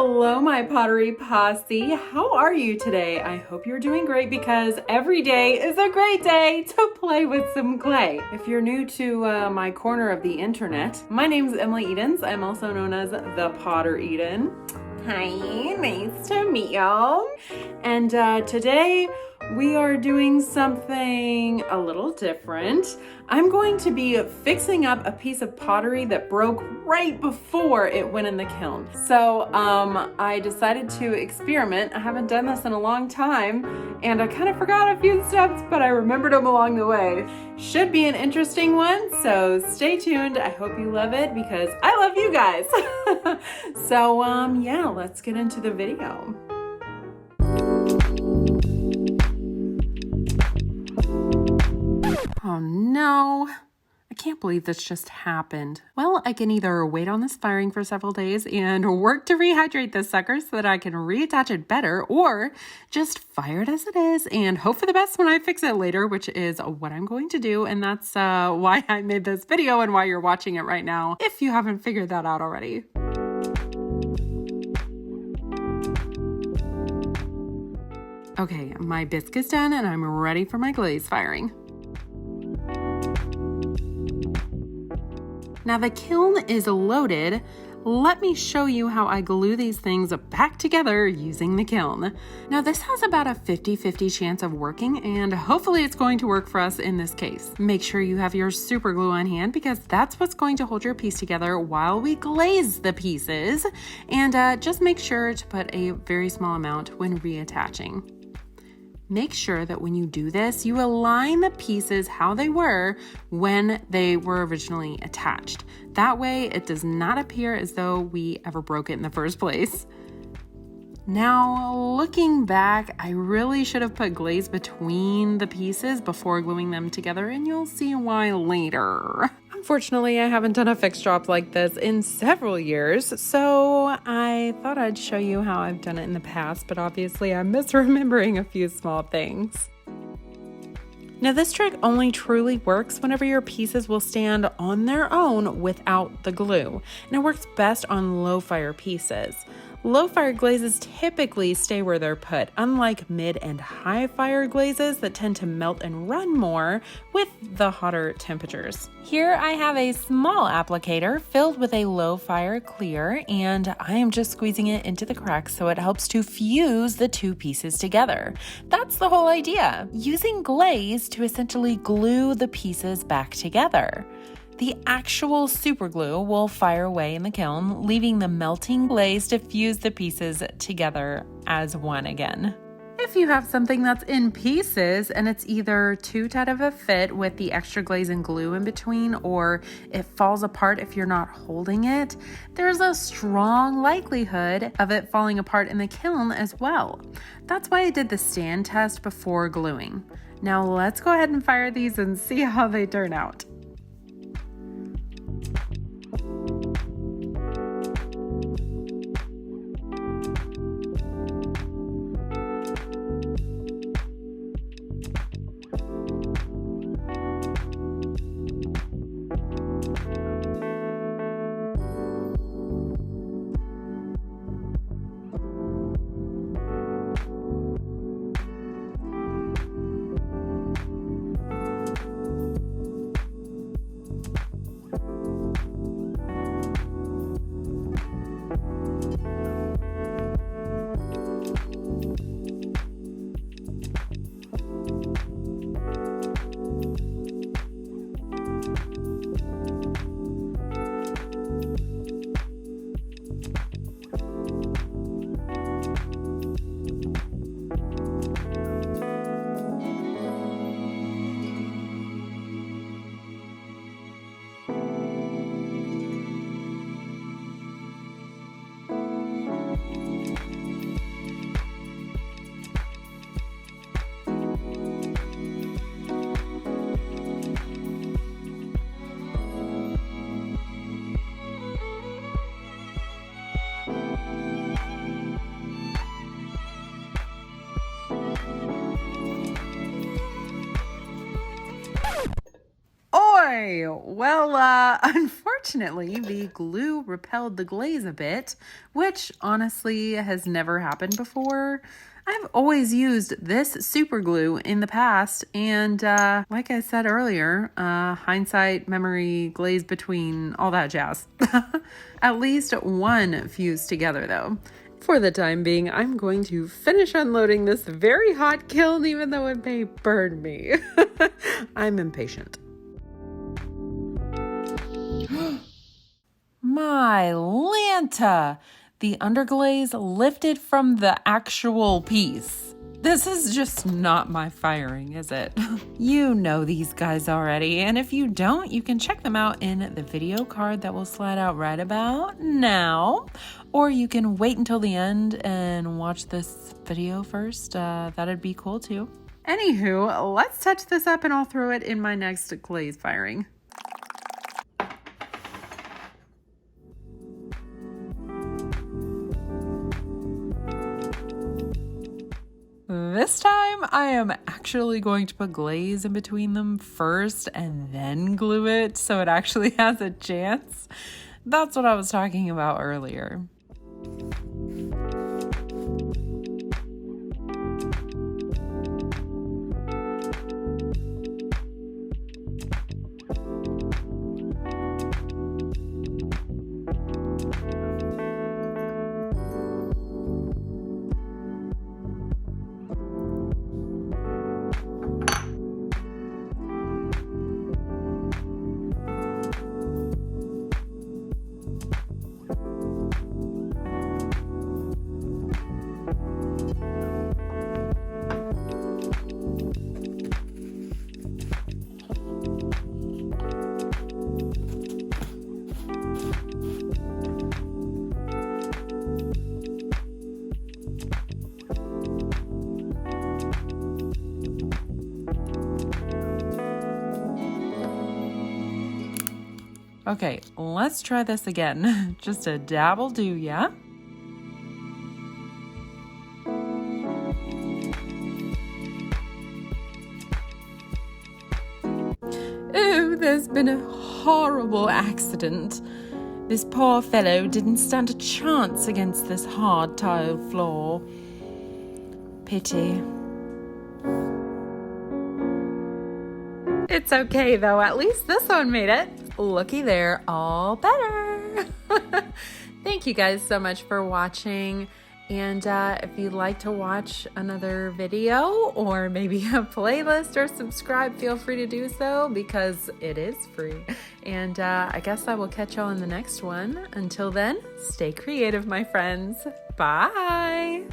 Hello, my pottery posse. How are you today? I hope you're doing great because every day is a great day to play with some clay. If you're new to my corner of the internet, my name is Emily Edens. I'm also known as the Potter Eden. Hi, nice to meet y'all. And today we are doing something a little different. I'm going to be fixing up a piece of pottery that broke right before it went in the kiln. So I decided to experiment. I haven't done this in a long time and I kind of forgot a few steps, but I remembered them along the way. Should be an interesting one, so stay tuned. I hope you love it because I love you guys. So yeah, let's get into the video. Oh no, I can't believe this just happened. Well, I can either wait on this firing for several days and work to rehydrate this sucker so that I can reattach it better, or just fire it as it is and hope for the best when I fix it later, which is what I'm going to do. And that's why I made this video and why you're watching it right now, if you haven't figured that out already. Okay, my biscuit's done and I'm ready for my glaze firing. Now the kiln is loaded. Let me show you how I glue these things back together using the kiln. Now this has about a 50-50 chance of working, and hopefully it's going to work for us in this case. Make sure you have your super glue on hand because that's what's going to hold your piece together while we glaze the pieces. And just make sure to put a very small amount when reattaching. Make sure that when you do this, you align the pieces how they were when they were originally attached. That way, it does not appear as though we ever broke it in the first place. Now, looking back, I really should have put glaze between the pieces before gluing them together, and you'll see why later. Unfortunately, I haven't done a fixed job like this in several years, so I thought I'd show you how I've done it in the past, but obviously I'm misremembering a few small things. Now this trick only truly works whenever your pieces will stand on their own without the glue, and it works best on low fire pieces. Low fire glazes typically stay where they're put, unlike mid and high fire glazes that tend to melt and run more with the hotter temperatures. Here I have a small applicator filled with a low fire clear, and I am just squeezing it into the cracks so it helps to fuse the two pieces together. That's the whole idea, using glaze to essentially glue the pieces back together. The actual super glue will fire away in the kiln, leaving the melting glaze to fuse the pieces together as one again. If you have something that's in pieces and it's either too tight of a fit with the extra glaze and glue in between, or it falls apart if you're not holding it, there's a strong likelihood of it falling apart in the kiln as well. That's why I did the stand test before gluing. Now let's go ahead and fire these and see how they turn out. Yay! Well, unfortunately, the glue repelled the glaze a bit, which honestly has never happened before. I've always used this super glue in the past, and like I said earlier, hindsight, memory, glaze between, all that jazz. At least one fused together though. For the time being, I'm going to finish unloading this very hot kiln, even though it may burn me. I'm impatient. My Lanta! The underglaze lifted from the actual piece. This is just not my firing, is it? You know these guys already, and if you don't, you can check them out in the video card that will slide out right about now. Or you can wait until the end and watch this video first. That'd be cool too. Anywho, let's touch this up and I'll throw it in my next glaze firing. This time I am actually going to put glaze in between them first and then glue it so it actually has a chance. That's what I was talking about earlier. Okay, let's try this again. Just a dab will do, yeah? Oh, there's been a horrible accident. This poor fellow didn't stand a chance against this hard tiled floor. Pity. It's okay though, at least this one made it. Looky there, all better. Thank you guys so much for watching. And if you'd like to watch another video or maybe a playlist or subscribe, feel free to do so because it is free. And I guess I will catch y'all in the next one. Until then, stay creative, my friends. Bye.